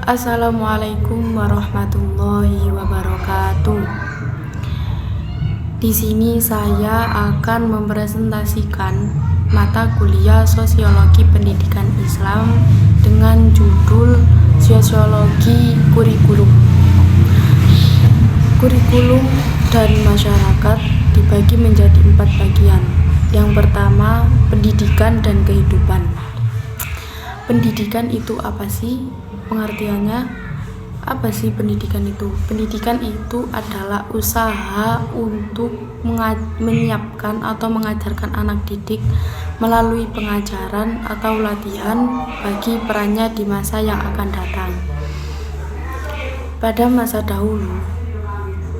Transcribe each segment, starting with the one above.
Assalamualaikum warahmatullahi wabarakatuh. Di sini saya akan mempresentasikan mata kuliah Sosiologi Pendidikan Islam dengan judul Sosiologi Kurikulum. Kurikulum dan masyarakat dibagi menjadi 4 bagian. Yang pertama, pendidikan dan kehidupan. Pendidikan itu apa sih? Pengertiannya, apa sih pendidikan itu? Pendidikan itu adalah usaha untuk menyiapkan atau mengajarkan anak didik melalui pengajaran atau latihan bagi perannya di masa yang akan datang. Pada masa dahulu,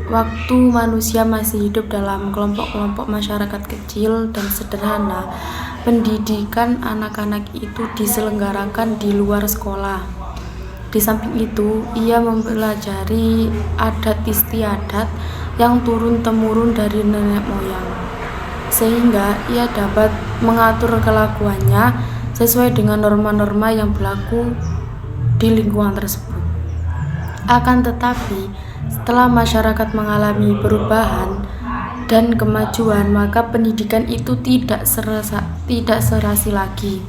waktu manusia masih hidup dalam kelompok-kelompok masyarakat kecil dan sederhana, pendidikan anak-anak itu diselenggarakan di luar sekolah. Di samping itu, ia mempelajari adat istiadat yang turun-temurun dari nenek moyang, sehingga ia dapat mengatur kelakuannya sesuai dengan norma-norma yang berlaku di lingkungan tersebut. Akan tetapi, setelah masyarakat mengalami perubahan dan kemajuan, maka pendidikan itu tidak serasi lagi.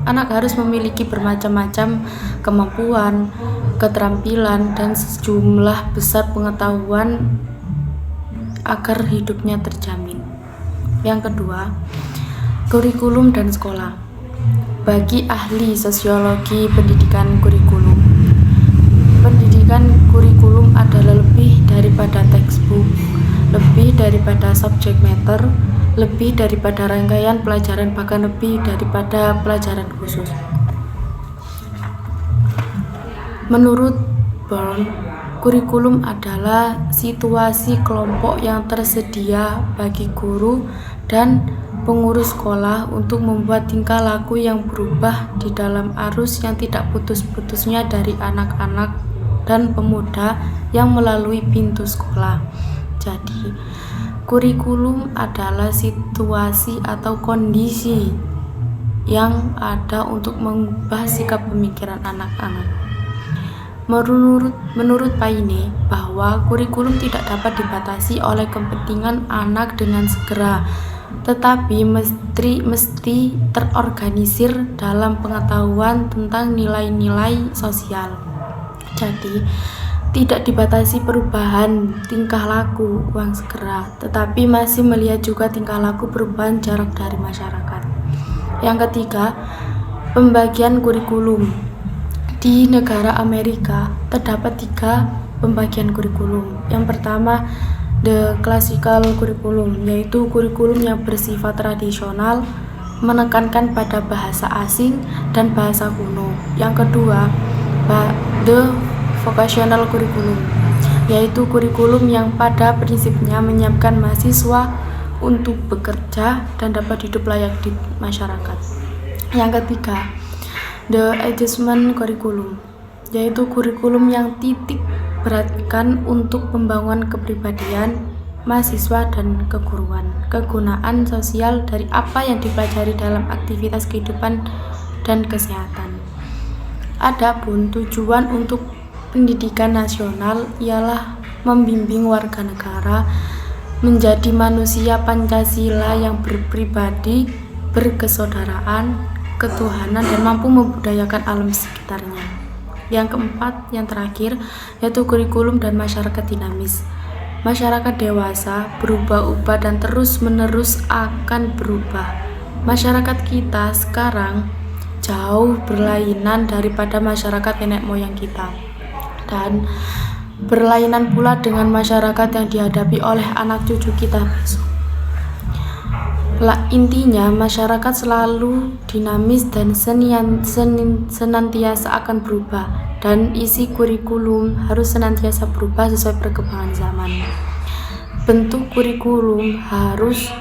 Anak harus memiliki bermacam-macam kemampuan, keterampilan, dan sejumlah besar pengetahuan agar hidupnya terjamin. Yang kedua, kurikulum dan sekolah. Bagi ahli sosiologi pendidikan kurikulum, pendidikan kurikulum adalah lebih daripada textbook, lebih daripada subject matter, lebih daripada rangkaian pelajaran, bahkan lebih daripada pelajaran khusus. Menurut Brown, kurikulum adalah situasi kelompok yang tersedia bagi guru dan pengurus sekolah untuk membuat tingkah laku yang berubah di dalam arus yang tidak putus-putusnya dari anak-anak dan pemuda yang melalui pintu sekolah. Jadi, kurikulum adalah situasi atau kondisi yang ada untuk mengubah sikap pemikiran anak-anak. Menurut Paine, bahwa kurikulum tidak dapat dibatasi oleh kepentingan anak dengan segera, tetapi mesti terorganisir dalam pengetahuan tentang nilai-nilai sosial. Jadi, tidak dibatasi perubahan tingkah laku uang segera, tetapi masih melihat juga tingkah laku perubahan jarak dari masyarakat. Yang ketiga, pembagian kurikulum. Di negara Amerika terdapat 3 pembagian kurikulum. Yang pertama, the classical curriculum, yaitu kurikulum yang bersifat tradisional, menekankan pada bahasa asing dan bahasa kuno. Yang kedua, the vocational curriculum, yaitu kurikulum yang pada prinsipnya menyiapkan mahasiswa untuk bekerja dan dapat hidup layak di masyarakat. Yang ketiga, the adjustment curriculum, yaitu kurikulum yang titik beratkan untuk pembangunan kepribadian mahasiswa dan kegunaan sosial dari apa yang dipelajari dalam aktivitas kehidupan dan kesehatan. Adapun tujuan untuk pendidikan nasional ialah membimbing warga negara menjadi manusia Pancasila yang berpribadi, berkesaudaraan, ketuhanan, dan mampu membudayakan alam sekitarnya. Yang keempat, yang terakhir, yaitu kurikulum dan masyarakat dinamis. Masyarakat dewasa berubah-ubah dan terus-menerus akan berubah. Masyarakat kita sekarang jauh berlainan daripada masyarakat nenek moyang kita, dan berlainan pula dengan masyarakat yang dihadapi oleh anak cucu kita besok. Intinya, masyarakat selalu dinamis dan senantiasa akan berubah, dan isi kurikulum harus senantiasa berubah sesuai perkembangan zaman. Bentuk kurikulum harus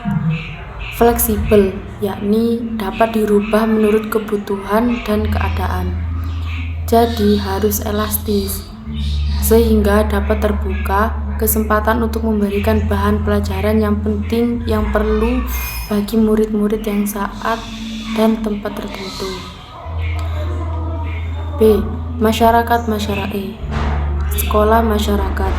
fleksibel, yakni dapat dirubah menurut kebutuhan dan keadaan. Jadi harus elastis, sehingga dapat terbuka kesempatan untuk memberikan bahan pelajaran yang penting yang perlu bagi murid-murid yang saat dan tempat tertentu. B. Sekolah masyarakat.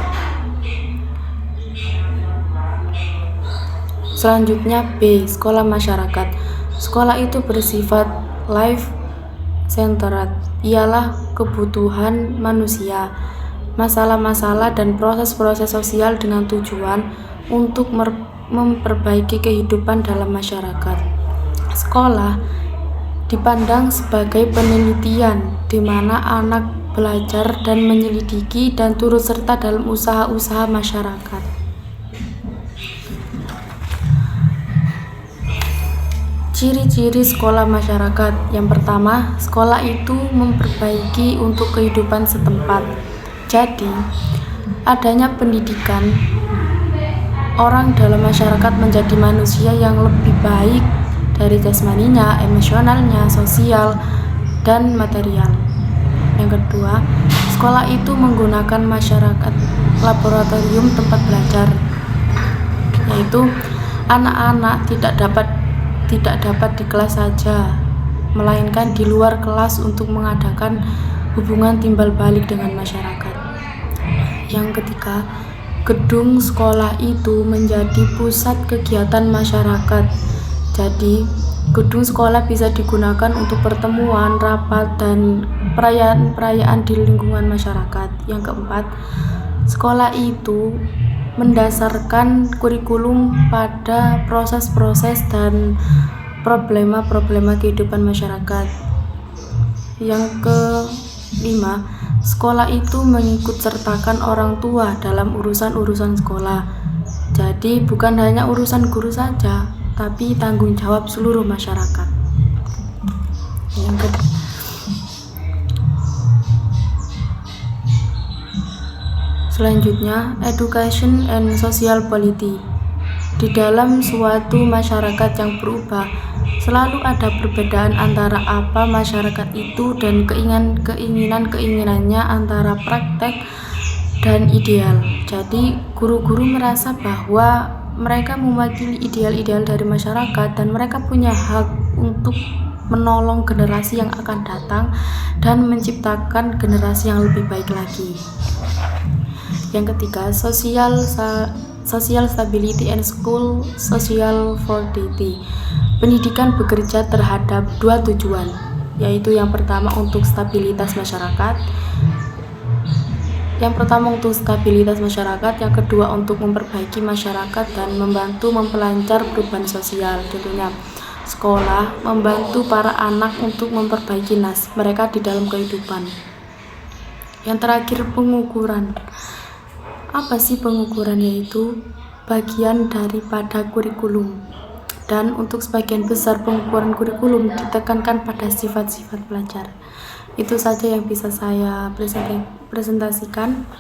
Selanjutnya B. Sekolah masyarakat. Sekolah itu bersifat life-centered, ialah kebutuhan manusia, masalah-masalah dan proses-proses sosial dengan tujuan untuk memperbaiki kehidupan dalam masyarakat. Sekolah dipandang sebagai penelitian di mana anak belajar dan menyelidiki dan turut serta dalam usaha-usaha masyarakat. Ciri-ciri sekolah masyarakat. Yang pertama, sekolah itu memperbaiki untuk kehidupan setempat. Jadi, adanya pendidikan, orang dalam masyarakat menjadi manusia yang lebih baik dari jasmaninya, emosionalnya, sosial, dan material. Yang kedua, sekolah itu menggunakan masyarakat laboratorium tempat belajar, yaitu anak-anak tidak dapat di kelas saja, melainkan di luar kelas untuk mengadakan hubungan timbal balik dengan masyarakat. Yang ketiga, gedung sekolah itu menjadi pusat kegiatan masyarakat. Jadi, gedung sekolah bisa digunakan untuk pertemuan, rapat, dan perayaan-perayaan di lingkungan masyarakat. Yang keempat, sekolah itu mendasarkan kurikulum pada proses-proses dan problema-problema kehidupan masyarakat. Yang kelima, sekolah itu mengikut sertakan orang tua dalam urusan-urusan sekolah. Jadi bukan hanya urusan guru saja, tapi tanggung jawab seluruh masyarakat. Selanjutnya, education and social polity. Di dalam suatu masyarakat yang berubah, selalu ada perbedaan antara apa masyarakat itu dan keinginan-keinginannya antara praktek dan ideal. Jadi, guru-guru merasa bahwa mereka mewakili ideal-ideal dari masyarakat dan mereka punya hak untuk menolong generasi yang akan datang dan menciptakan generasi yang lebih baik lagi. Yang ketiga, social stability and school social fortitude. Pendidikan bekerja terhadap dua tujuan, yaitu yang pertama untuk stabilitas masyarakat, yang kedua untuk memperbaiki masyarakat dan membantu memperlancar perubahan sosial. Tentunya sekolah membantu para anak untuk memperbaiki nasib mereka di dalam kehidupan. Yang terakhir, pengukuran. Apa sih pengukuran? Yaitu bagian daripada kurikulum, dan untuk sebagian besar pengukuran kurikulum ditekankan pada sifat-sifat pelajar. Itu saja yang bisa saya presentasikan.